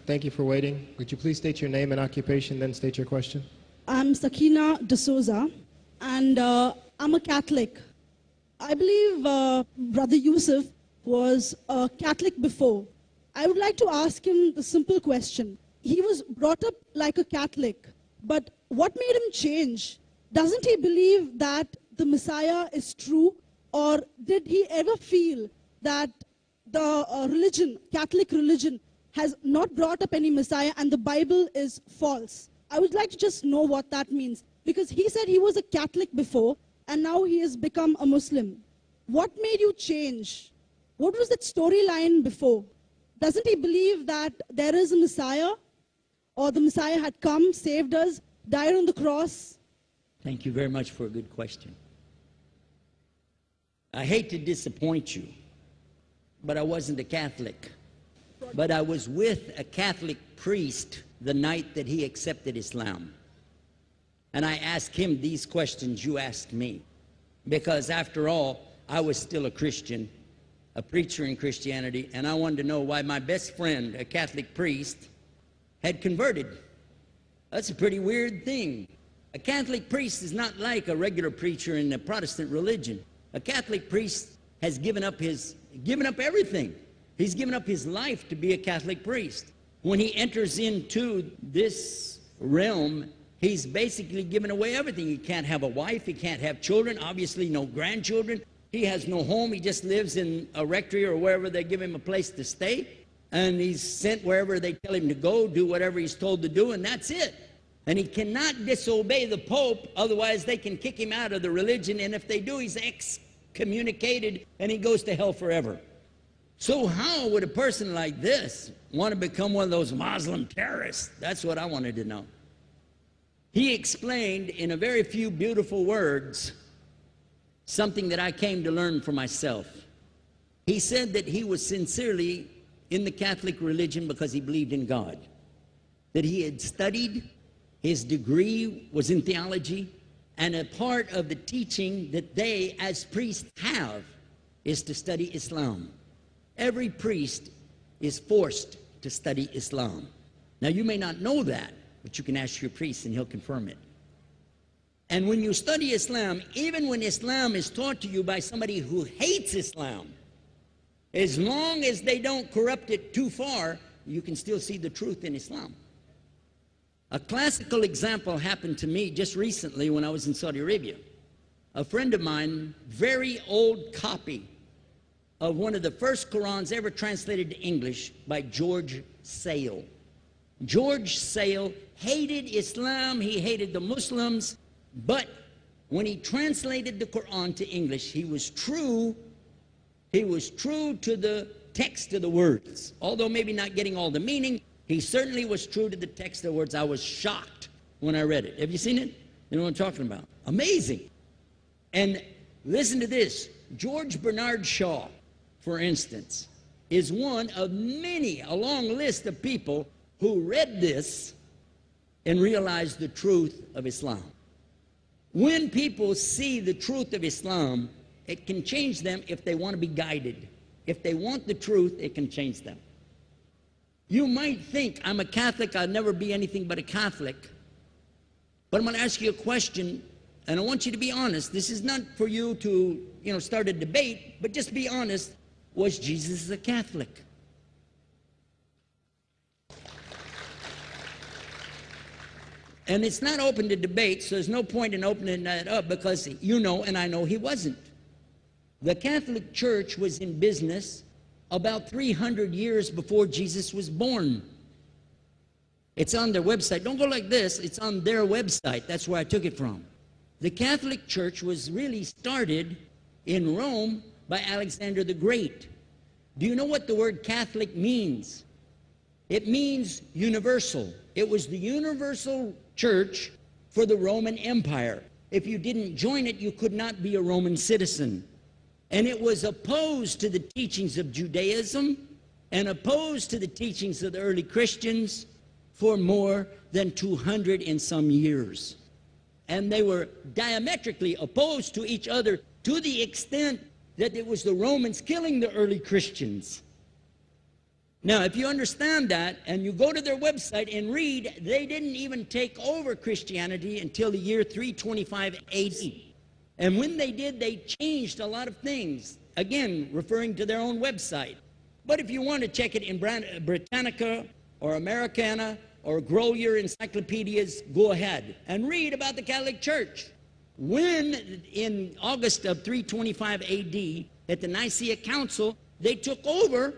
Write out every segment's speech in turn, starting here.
Thank you for waiting. Would you please state your name and occupation, then state your question? I'm Sakina D'Souza, and I'm a Catholic. I believe Brother Yusuf was a Catholic before. I would like to ask him the simple question. He was brought up like a Catholic, but what made him change? Doesn't he believe that the Messiah is true, or did he ever feel that the religion, Catholic religion, has not brought up any Messiah and the Bible is false? I would like to just know what that means, because he said he was a Catholic before and now he has become a Muslim. What made you change? What was that storyline before? Doesn't he believe that there is a Messiah, or the Messiah had come, saved us, died on the cross? Thank you very much for a good question. I hate to disappoint you, but I wasn't a Catholic. But I was with a Catholic priest the night that he accepted Islam. And I asked him these questions you asked me. Because after all, I was still a Christian, a preacher in Christianity, and I wanted to know why my best friend, a Catholic priest, had converted. That's a pretty weird thing. A Catholic priest is not like a regular preacher in the Protestant religion. A Catholic priest has given up everything. He's given up his life to be a Catholic priest. When he enters into this realm, he's basically given away everything. He can't have a wife, he can't have children, obviously no grandchildren. He has no home, he just lives in a rectory or wherever they give him a place to stay. And he's sent wherever they tell him to go, do whatever he's told to do, and that's it. And he cannot disobey the Pope, otherwise they can kick him out of the religion, and if they do, he's excommunicated and he goes to hell forever. So how would a person like this want to become one of those Muslim terrorists? That's what I wanted to know. He explained in a very few beautiful words something that I came to learn for myself. He said that he was sincerely in the Catholic religion because he believed in God, that he had studied, his degree was in theology, and a part of the teaching that they as priests have is to study Islam. Every priest is forced to study Islam. Now you may not know that, but you can ask your priest and he'll confirm it. And when you study Islam, even when Islam is taught to you by somebody who hates Islam, as long as they don't corrupt it too far, you can still see the truth in Islam. A classical example happened to me just recently when I was in Saudi Arabia. A friend of mine, very old copy of one of the first Qurans ever translated to English by George Sale. George Sale hated Islam, he hated the Muslims, but when he translated the Quran to English, he was true to the text of the words. Although maybe not getting all the meaning, he certainly was true to the text of the words. I was shocked when I read it. Have you seen it? You know what I'm talking about? Amazing. And listen to this. George Bernard Shaw, for instance, is one of many, a long list of people who read this and realized the truth of Islam. When people see the truth of Islam, it can change them if they want to be guided. If they want the truth, it can change them. You might think, I'm a Catholic, I'll never be anything but a Catholic. But I'm going to ask you a question, and I want you to be honest. This is not for you to, start a debate, but just be honest. Was Jesus a Catholic? And it's not open to debate, so there's no point in opening that up because you know and I know he wasn't. The Catholic Church was in business about 300 years before Jesus was born. It's on their website. Don't go like this. It's on their website. That's where I took it from. The Catholic Church was really started in Rome by Alexander the Great. Do you know what the word Catholic means? It means universal. It was the universal church for the Roman Empire. If you didn't join it, you could not be a Roman citizen. And it was opposed to the teachings of Judaism and opposed to the teachings of the early Christians for more than 200 and some years. And they were diametrically opposed to each other to the extent that it was the Romans killing the early Christians. Now, if you understand that and you go to their website and read, they didn't even take over Christianity until the year 325 AD. And when they did, they changed a lot of things, again, referring to their own website. But if you want to check it in Britannica or Americana or grow your encyclopedias, go ahead and read about the Catholic Church. When, in August of 325 AD, at the Nicaea Council, they took over,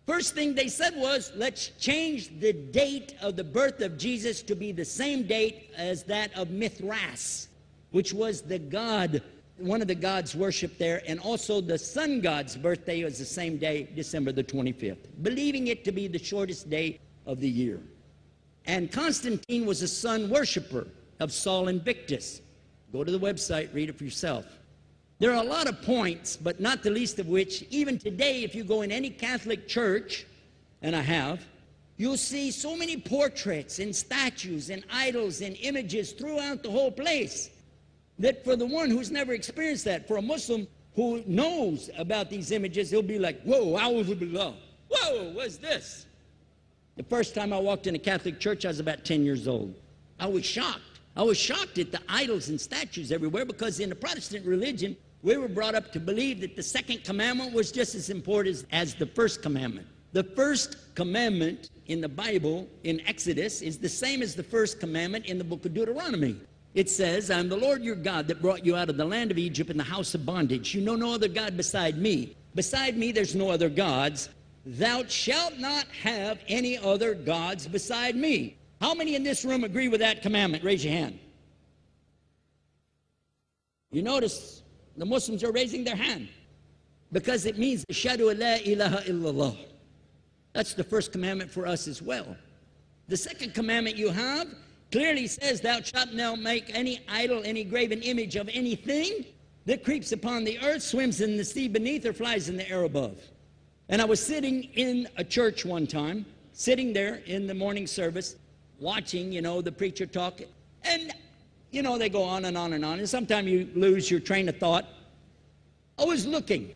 first thing they said was, let's change the date of the birth of Jesus to be the same date as that of Mithras, which was the god, one of the gods worshipped there, and also the sun god's birthday was the same day, December the 25th, believing it to be the shortest day of the year. And Constantine was a sun worshiper of Sol Invictus. Go to the website, read it for yourself. There are a lot of points, but not the least of which, even today, if you go in any Catholic church, and I have, you'll see so many portraits and statues and idols and images throughout the whole place that for the one who's never experienced that, for a Muslim who knows about these images, he'll be like, whoa, a'udhu billah. Whoa, what's this? The first time I walked in a Catholic church, I was about 10 years old. I was shocked. I was shocked at the idols and statues everywhere because in the Protestant religion, we were brought up to believe that the second commandment was just as important as the first commandment. The first commandment in the Bible, in Exodus, is the same as the first commandment in the book of Deuteronomy. It says, I'm the Lord your God that brought you out of the land of Egypt in the house of bondage. You know no other God beside me. Beside me, there's no other gods. Thou shalt not have any other gods beside me. How many in this room agree with that commandment? Raise your hand. You notice the Muslims are raising their hand because it means Ashhadu an la ilaha illallah. That's the first commandment for us as well. The second commandment you have clearly says, thou shalt not make any idol, any graven image of anything, that creeps upon the earth, swims in the sea beneath, or flies in the air above. And I was sitting in a church one time, sitting there in the morning service, watching, the preacher talk. And, they go on and on and on. And sometimes you lose your train of thought. I was looking.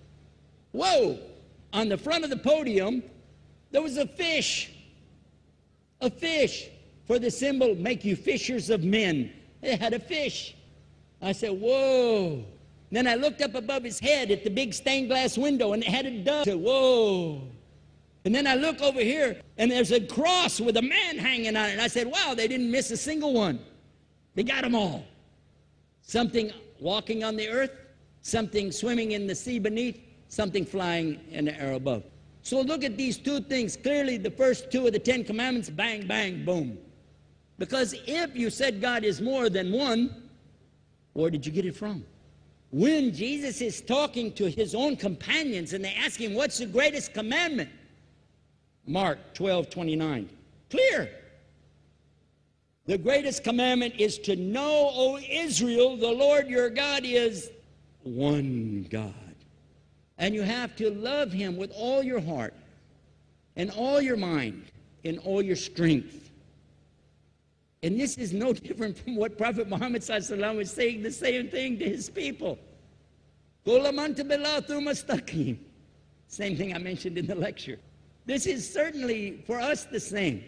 Whoa! On the front of the podium, there was a fish. A fish. For the symbol, make you fishers of men. It had a fish. I said, whoa. Then I looked up above his head at the big stained glass window, and it had a dove. I said, whoa. And then I look over here, and there's a cross with a man hanging on it. And I said, wow, they didn't miss a single one. They got them all. Something walking on the earth, something swimming in the sea beneath, something flying in the air above. So look at these two things. Clearly, the first two of the 10 Commandments, bang, bang, boom. Because if you said God is more than one, where did you get it from? When Jesus is talking to his own companions and they ask him, what's the greatest commandment? Mark 12:29. Clear. The greatest commandment is to know, O Israel, the Lord your God is one God. And you have to love him with all your heart and all your mind and all your strength. And this is no different from what Prophet Muhammad ﷺ was saying, the same thing to his people. Same thing I mentioned in the lecture. This is certainly for us the same.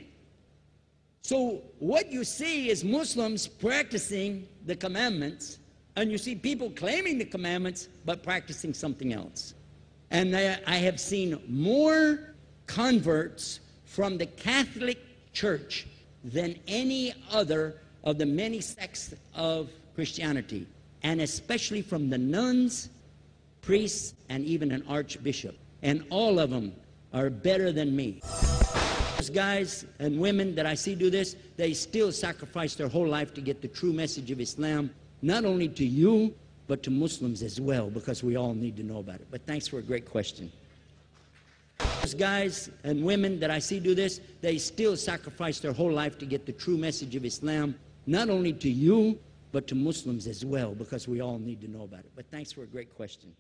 So what you see is Muslims practicing the commandments, and you see people claiming the commandments but practicing something else. And I have seen more converts from the Catholic Church than any other of the many sects of Christianity, and especially from the nuns, priests, and even an archbishop. And all of them are better than me. Those guys and women that I see do this, they still sacrifice their whole life to get the true message of Islam, not only to you, but to Muslims as well, because we all need to know about it. But thanks for a great question. Those guys and women that I see do this, they still sacrifice their whole life to get the true message of Islam, not only to you, but to Muslims as well, because we all need to know about it. But thanks for a great question.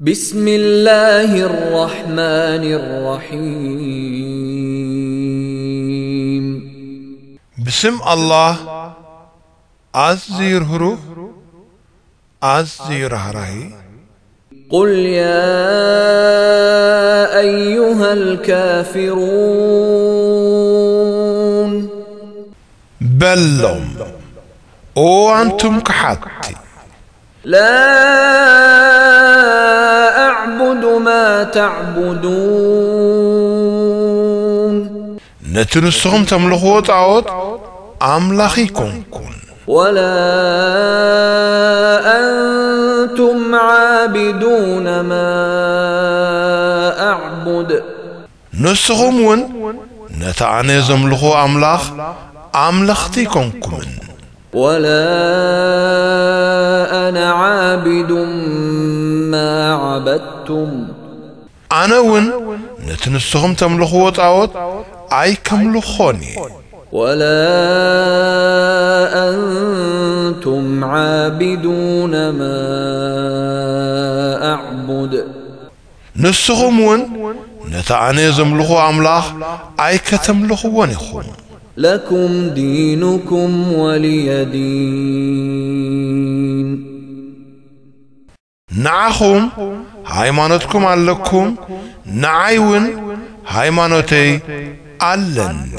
بسم الله الرحمن الرحيم بسم الله أزير هروف أزير هراي قل يا أيها الكافرون بلهم أو أنتم كحتي لا أعبد ما تعبدون نتنسهم تملخوا تعود أملاخيكم كن ولا أنتم عابدون ما أعبد نسهم ون نتعني زملخوا أملاخ أملاختيكم كن ولا أنا عابد ما عبدتم أنا ون نتنسهم تملخوا تعود أي كملخوني ولا أنتم عابدون ما أعبد نسهم ون نتعني زملخوا أملاخ أي كتملخونيخم لكم دينكم ولي دين نعخم ሃይማኖትኩም አለኩም ናዓይውን ሃይማኖቴ አለኒ